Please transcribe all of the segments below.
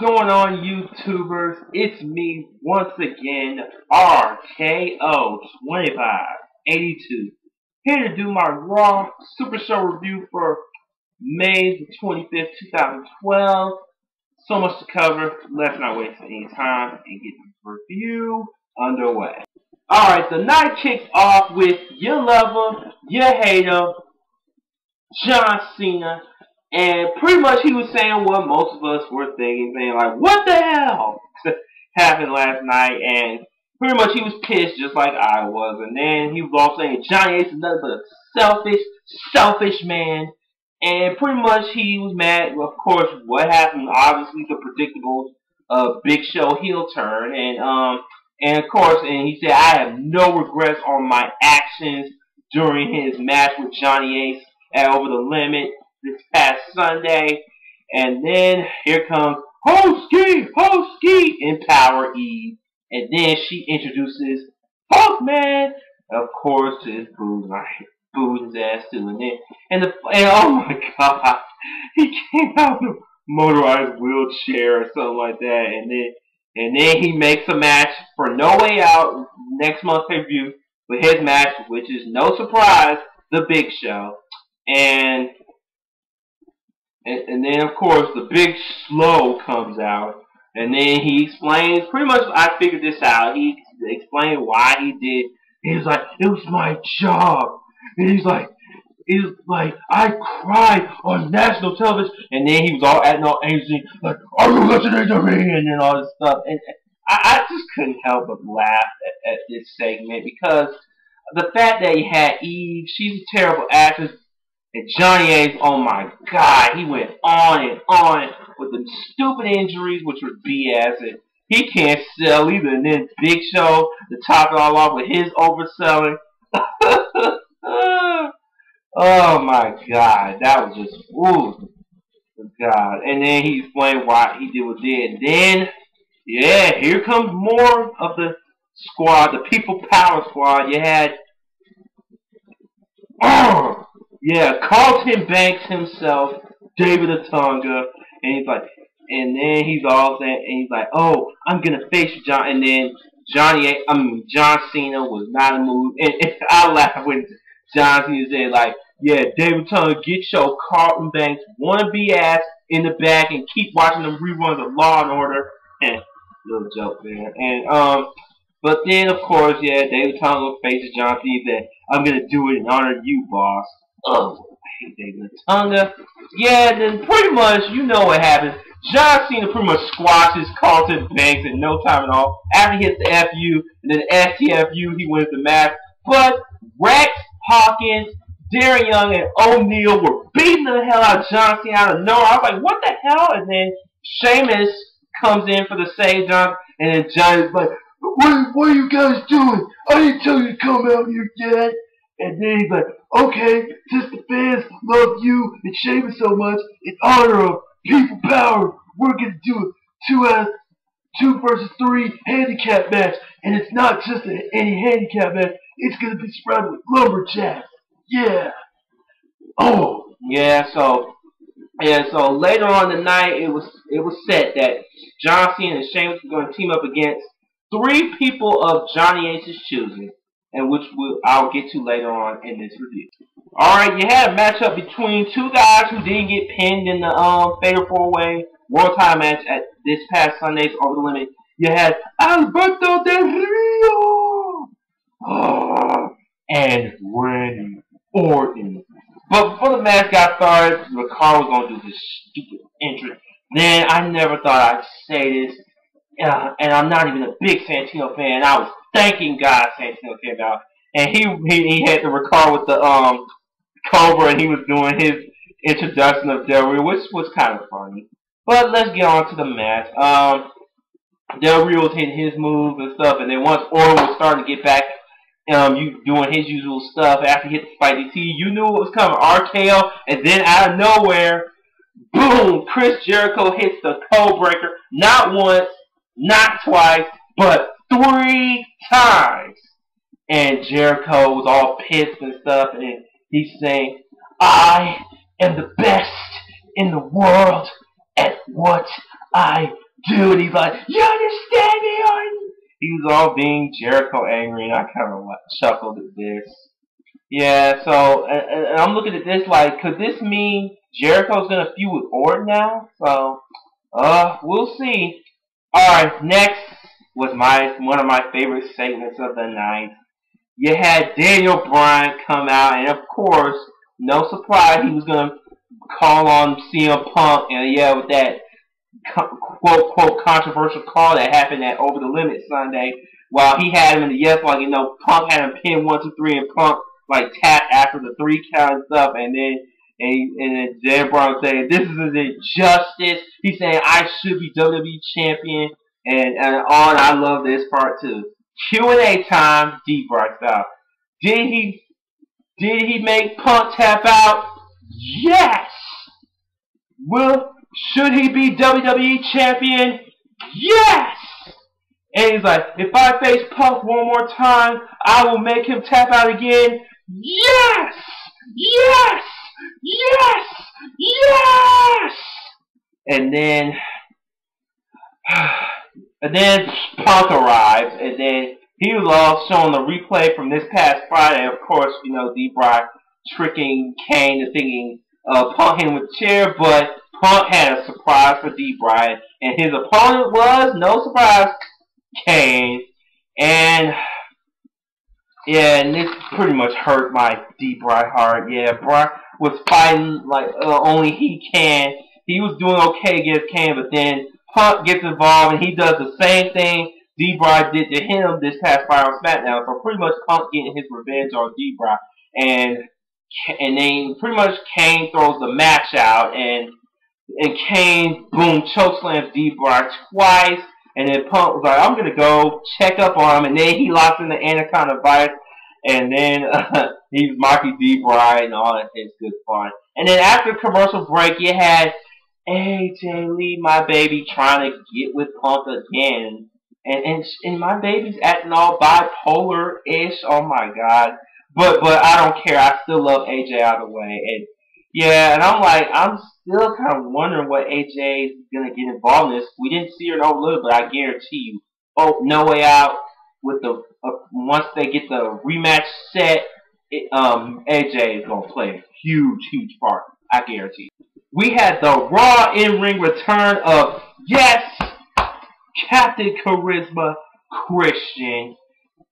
going on, YouTubers? It's me once again, RKO2582, here to do my Raw Super Show review for May the 25th, 2012. So much to cover. Let's not waste any time and get the review underway. Alright, the night kicks off with you love him, you hate him, John Cena. And pretty much he was saying what most of us were thinking, saying like, what the hell happened last night? And pretty much he was pissed just like I was. And then he was all saying Johnny Ace is nothing but a selfish man. And pretty much he was mad. Of course, what happened, obviously the predictable Big Show heel turn. And of course, and he said, I have no regrets on my actions during his match with Johnny Ace at Over the Limit this past Sunday. And then here comes Ho-Ski in Power Eve. And then she introduces Hulkman, of course, to his booze his ass too. And oh my god, he came out in a motorized wheelchair or something like that. And then he makes a match for No Way Out next month's pay-per-view with his match, which is no surprise, the Big Show. And then, of course, the Big Slow comes out. And then he explains, pretty much I figured this out. He explained why he did. He was like, it was my job. And he's like, I cried on national television. And then he was all acting all angry, like, are you listening to me? And then all this stuff. And I just couldn't help but laugh at this segment, because the fact that he had Eve, she's a terrible actress. And Johnny Ace, oh my god, he went on and on with the stupid injuries, which were BS. And he can't sell either. And then Big Show to top it all off with his overselling. Oh my god, that was just, ooh, god. And then he explained why he did what he did. And then, yeah, here comes more of the squad, the People Power Squad. You had, yeah, Carlton Banks himself, David Otunga, and he's like, and then he's all saying, and he's like, oh, I'm gonna face John, and then John Cena was not in the mood, and I laughed when John Cena said like, yeah, David Otunga, get your Carlton Banks wannabe ass in the back and keep watching them reruns of Law and Order, and little joke there, and but then of course, yeah, David Otunga faces John Cena, that I'm gonna do it in honor of you, boss. Oh, I hate David Otunga. Yeah, then pretty much, you know what happens. John Cena pretty much squashes Carlton Banks in no time at all. After he hits the FU, and then STFU, he wins the match. But Rex, Hawkins, Darren Young, and O'Neal were beating the hell out of John Cena out of nowhere. I was like, what the hell? And then Sheamus comes in for the save, John, and then Johnny's like, what are you guys doing? I didn't tell you to come out here yet. And then he's like, okay, since the fans love you and Sheamus so much, in honor of People Power, we're going to do a 2 versus 3 handicap match. And it's not just any handicap match. It's going to be surrounded with lumberjacks. Yeah. Oh. Yeah, so later on the night, it was set that John Cena and Sheamus were going to team up against 3 people of Johnny Ace's choosing, and which I'll get to later on in this review. Alright, you had a matchup between 2 guys who didn't get pinned in the Fatal 4-Way World Title match at this past Sunday's Over the Limit. You had Alberto Del Rio and Randy Orton. But before the match got started, Ricard was going to do this stupid entrance. Then I never thought I'd say this, and I'm not even a big Santino fan. I was thanking God Santino came out, and he had the Ricard with the Cobra, and he was doing his introduction of Del Rio, which was kind of funny. But let's get on to the match. Del Rio was hitting his moves and stuff, and then once Orton was starting to get back, doing his usual stuff after he hit the Spike DT, you knew what was coming, RKO, and then out of nowhere, boom, Chris Jericho hits the code breaker, not once, not twice, but 3 times. And Jericho was all pissed and stuff, and he's saying, I am the best in the world at what I dude, he's like, you understand me? He was all being Jericho angry, and I kind of chuckled at this. Yeah, so and I'm looking at this like, could this mean Jericho's gonna feud with Orton now? So, we'll see. All right, next was one of my favorite segments of the night. You had Daniel Bryan come out, and of course, no surprise, he was gonna call on CM Punk, and yeah, with that quote quote controversial call that happened at Over the Limit Sunday, while he had him in the yes, like Punk had him pinned 1, 2, 3, and Punk like tapped after the 3 count and stuff, and then Dan Bryan saying this is an injustice. He's saying I should be WWE champion, and on. I love this part too. Q&A time, D Bry style. Did he make Punk tap out? Yes. Should he be WWE champion? Yes! And he's like, if I face Punk one more time, I will make him tap out again. Yes! Yes! Yes! Yes! And then Punk arrives, and then he was all showing the replay from this past Friday. Of course, D-Bry tricking Kane into thinking Punk hit him with a chair, but Punk had a surprise for D-Bry, and his opponent was, no surprise, Kane. And yeah, and this pretty much hurt my D-Bry heart. Yeah, Bry was fighting like only he can. He was doing okay against Kane, but then Punk gets involved, and he does the same thing D-Bry did to him this past Friday on SmackDown. So pretty much Punk getting his revenge on D-Bry, and then pretty much Kane throws the match out, and Kane, boom, chokeslams D-Bry twice, and then Punk was like, I'm going to go check up on him, and then he locks in the Anaconda Vice, and then he's mocking D-Bry and all that. It's good fun. And then after commercial break, you had AJ Lee, my baby, trying to get with Punk again. And my baby's acting all bipolar-ish. Oh, my God. But I don't care. I still love AJ out of the way. And yeah, and I'm still kind of wondering what AJ is going to get involved in this. We didn't see her in Overlook, but I guarantee you, No Way Out, with once they get the rematch set, AJ is going to play a huge, huge part. I guarantee you. We had the Raw in-ring return of, yes, Captain Charisma Christian.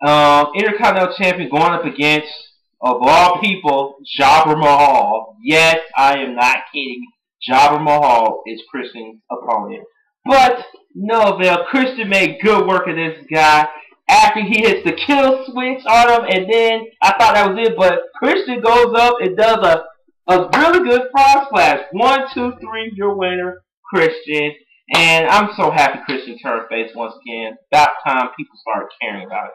Intercontinental Champion going up against, of all people, Jabber Mahal. Yes, I am not kidding. Jabber Mahal is Christian's opponent. But no avail. Christian made good work of this guy after he hits the kill switch on him, and then I thought that was it, but Christian goes up and does a really good frog splash. 1, 2, 3, your winner, Christian. And I'm so happy Christian turned face once again. About time people started caring about it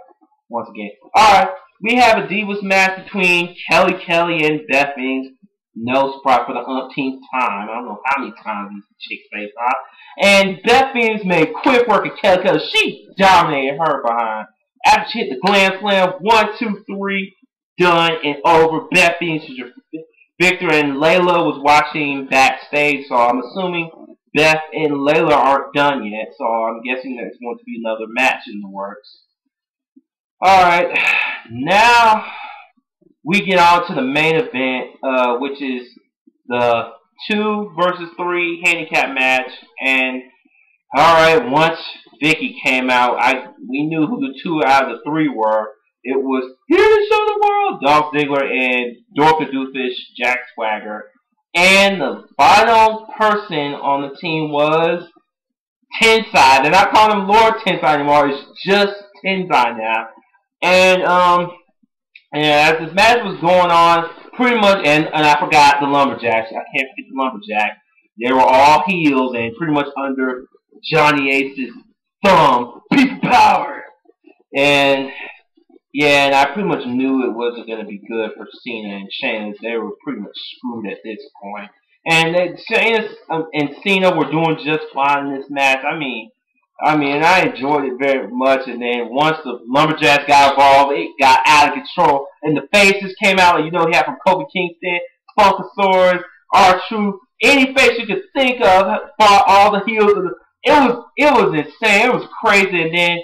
once again. Alright, we have a Divas match between Kelly and Beth Phoenix. No surprise for the umpteenth time. I don't know how many times these chicks face off. And Beth Phoenix made quick work of Kelly because she dominated her behind. After she hit the Glam Slam, 1, 2, 3, done and over. Beth Phoenix is your victor, and Layla was watching backstage, so I'm assuming Beth and Layla aren't done yet, so I'm guessing there's going to be another match in the works. Alright, now we get on to the main event, which is the 2 versus 3 handicap match. And alright, once Vicky came out, we knew who the 2 out of the 3 were. It was Here to Show the World, Dolph Ziggler, and Dorka Doofus, Jack Swagger. And the final person on the team was Tensai. They're not calling him Lord Tensai anymore. It's just Tensai now. And as this match was going on, pretty much, and I forgot the Lumberjacks. I can't forget the Lumberjacks. They were all heels and pretty much under Johnny Ace's thumb. People power. And yeah, and I pretty much knew it wasn't going to be good for Cena and Sheamus. They were pretty much screwed at this point. And Sheamus and Cena were doing just fine in this match. I mean, I enjoyed it very much. And then once the Lumberjacks got involved, it got out of control. And the faces came out, like, you know, you have from Kobe Kingston, Funkasaurus, R-Truth, any face you could think of, fought all the heels of it was insane. It was crazy. And then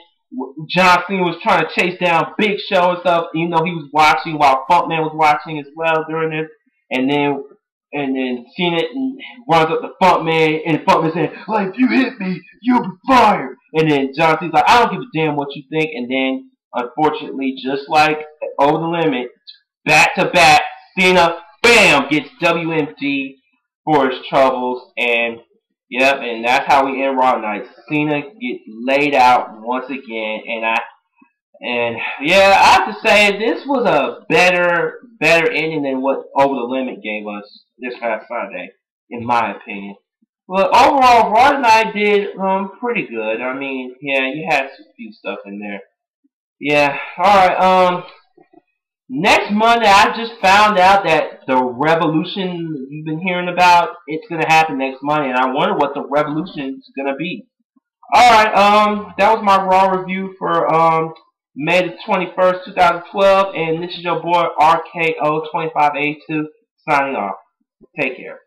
John Cena was trying to chase down Big Show and stuff. He was watching while Funkman was watching as well during this. And then Cena runs up to Funkman, and Funkman saying, "Like, if you hit me, you'll be fired." And then John Cena's like, "I don't give a damn what you think." And then, unfortunately, just like Over the Limit, back to back, Cena, bam, gets WMD for his troubles. And yep, and that's how we end Raw night. Cena gets laid out once again, and yeah, I have to say this was a better ending than what Over the Limit gave us this past Sunday, in my opinion. But overall, Raw tonight did pretty good. I mean, yeah, you had some few stuff in there. Yeah, all right. Next Monday, I just found out that the revolution you've been hearing about, it's gonna happen next Monday, and I wonder what the revolution is gonna be. Alright, that was my Raw review for May the 21st, 2012, and this is your boy RKO2582 signing off. Take care.